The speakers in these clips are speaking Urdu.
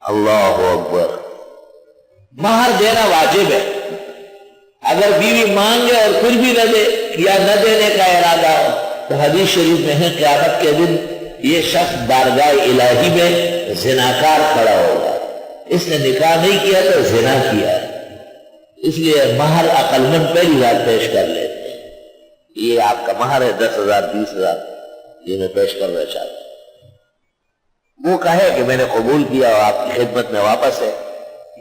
اللہ اکبر. مہر دینا واجب ہے. اگر بیوی مانگے اور پھر بھی نہ دے یا نہ دینے کا ارادہ ہو تو حدیث شریف میں ہے قیامت کے دن یہ شخص بارگاہ الہی میں زناکار کھڑا ہوگا. اس نے نکاح نہیں کیا تو زنا کیا ہے. اس لیے مہر عقل مند پہلی بار پیش کر لیتے ہیں. یہ آپ کا مہر ہے 10,000 20,000 یہ میں پیش کر رہا چاہتا ہوں. وہ کہے کہ میں نے قبول کیا اور آپ کی خدمت میں واپس ہے،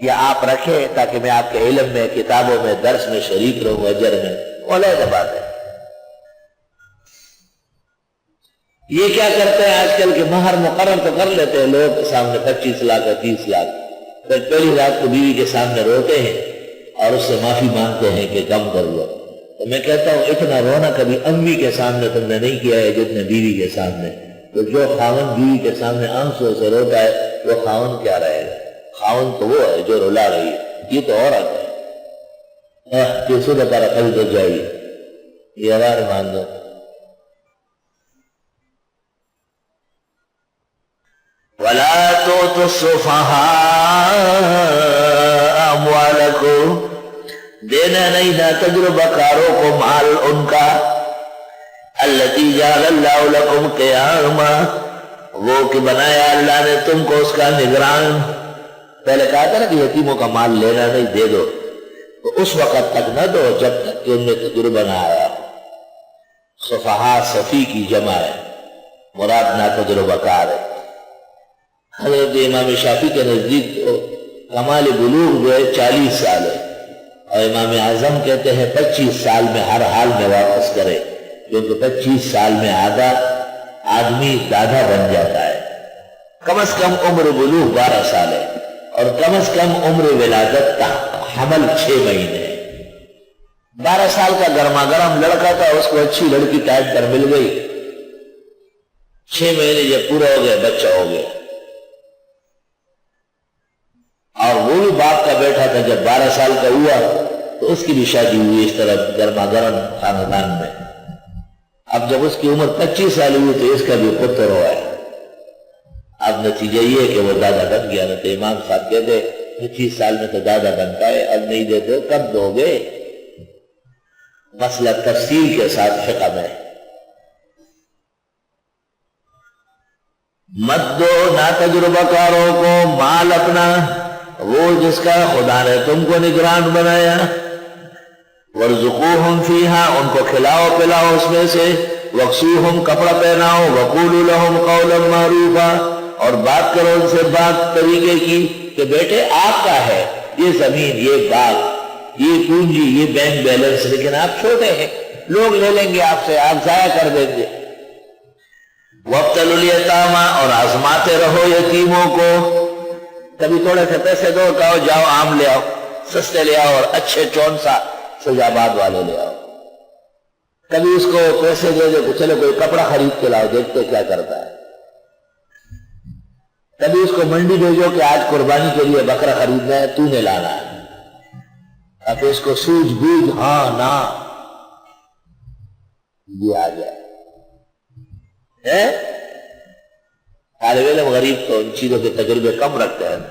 یا آپ رکھیں تاکہ میں آپ کے علم میں کتابوں میں درس میں شریک رہوں اجر میں، وہ علیحدہ بات ہے. یہ کیا کرتے ہیں آج کل کے مہر مقرر تو کر لیتے ہیں لوگ کے سامنے 25 لاکھ 30 لاکھ، پھر پہلی رات کو بیوی کے سامنے روتے ہیں اور اس سے معافی مانگتے ہیں کہ کم کر لو. تو میں کہتا ہوں اتنا رونا کبھی امی کے سامنے تم نے نہیں کیا ہے جتنے بیوی کے سامنے. تو جو خاوند بیوی کے سامنے آنسوں سے روتا ہے وہ خاوند کیا رہے گا؟ خاوند تو وہ ہے جو رلا رہی ہے، یہ تو عورت ہے. کسی نے کرا کل تو جائیے یہ آواز مان دو. وَلَا تُؤْتُوا السُّفَهَاءَ أَمْوَالَكُمْ، دینا نہیں نہ تجربہ کاروں کو مال ان کا، الَّتِي جَعَلَ اللَّهُ لَكُمْ قِيَامًا، وہ کہ بنایا اللہ نے تم کو اس کا نگران. پہلے کہا تھا نا کہ یتیموں کا مال لینا نہیں، دے دو، تو اس وقت تک نہ دو جب تک کہ ان میں تجربہ نہ آیا. صفحاء صفی کی جمع ہے، مراد نہ تجربہ کار ہے. حضرت امام شافعی کے نزدیک تو کمال بلوغ جو ہے 40 سال ہے، اور امام اعظم کہتے ہیں 25 سال میں ہر حال میں واپس کرے، کیونکہ 25 سال میں آدھا آدمی دادا بن جاتا ہے. کم از کم عمر بلوغ 12 سال ہے، اور کم از کم عمر ولادت کا حمل 6 مہینے ہے. 12 سال کا گرما گرم لڑکا تھا، اس کو اچھی لڑکی ٹائپ پر مل گئی، 6 مہینے جب پورا ہو گیا بچہ ہو گیا. اور وہ بھی باپ کا بیٹا تھا، جب 12 سال کا ہوا تو اس کی بھی شادی ہوئی اس طرح گرما گرم خاندان میں. اب جب اس کی عمر 25 سال ہوئی تو اس کا بھی پتر ہوا ہے. اب نتیجہ یہ کہ وہ دادا بن گیا. نہ تو امام صاحب کہتے 25 سال میں تو دادا بنتا ہے، اب نہیں دیتے کب دو گے؟ مسئلہ تفصیل کے ساتھ فقہ میں. مت دو نا تجربہ کاروں کو مال اپنا، وہ جس کا خدا نے تم کو نگران بنایا. وارزقوہم فیہا، ان کو کھلاؤ پلاؤ اس میں سے. وکسوہم، کپڑا پہناؤ. وقولوا لہم قولا معروفا، اور بات کرو ان سے بات طریقے کی کہ بیٹے آپ کا ہے یہ زمین، یہ باغ، یہ پونجی، یہ بینک بیلنس، لیکن آپ چھوٹے ہیں، لوگ لے لیں گے آپ سے، آپ ضائع کر دیں گے. وابتلوا الیتامی، اور آزماتے رہو یتیموں کو. کبھی تھوڑے سے پیسے دو، کہو جاؤ آم لے آؤ، سستے لے آؤ اور اچھے چونسا سجاباد والے لے آؤ. کبھی اس کو پیسے دے دو کہ چلو کوئی کپڑا خرید کے لاؤ، دیکھتے کیا کرتا ہے. کبھی اس کو منڈی بھیجو کہ آج قربانی کے لیے بکرا خریدنا ہے، تو نے لانا ہے. اب اس کو سوجھ بوجھ ہاں نہ یہ آ جائے. طالب علم غریب تو ان چیزوں کے تجربے کم رکھتے ہیں.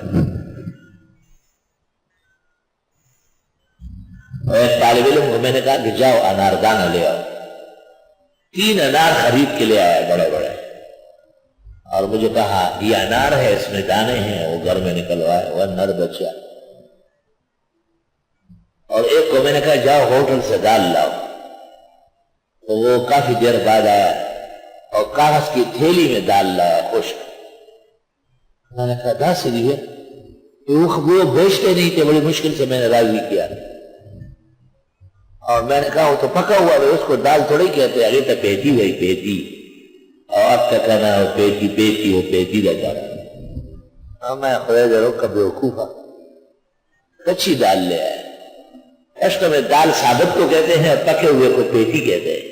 اور ایک طالب علم کو میں نے کہا کہ جاؤ انار دانہ لے آؤ. 3 انار خرید کے لے آیا بڑے بڑے، اور مجھے کہا یہ انار ہے، اس میں دانے ہیں. وہ گھر میں نکلوائے، وہ انار بچہ. اور ایک کو میں نے کہا جاؤ ہوٹل سے دال لاؤ. تو وہ کافی دیر بعد آیا اور کاغذ کی تھیلی میں دال لایا خشک. میں نے کہا دا سری ہے، وہ بیچتے نہیں تھے، بڑی مشکل سے میں نے راضی کیا. اور میں نے کہا وہ تو پکا ہوا ہے، اس کو دال تھوڑی کہتے، اگے تو پیتی وہی پیتی، اور اب تک کہنا وہ پیتی پیتی وہ پیتی لگا رہا. میں خدا جرو کبھی وقوفا کچھی دال لے آیا. عشق میں دال ثابت کو کہتے ہیں، پکے ہوئے کو پیتی کہتے ہیں.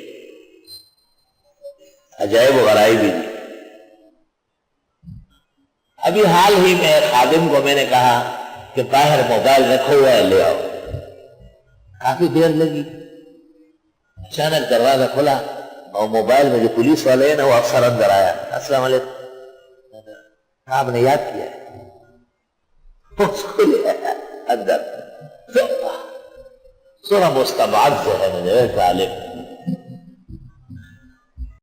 عجائب و غرائب بھی. ابھی حال ہی میں خادم کو میں نے کہا کہ باہر موبائل رکھا ہوا ہے لے آؤ. کافی دیر لگی، اچانک دروازہ کھلا اور موبائل میں جو پولیس والے ہیں نا وہ افسر اندر آیا. السلام علیکم، آپ نے یاد کیا ہے؟ اصول ہے اندر سورہ مستبعد ذہن ہے ظالم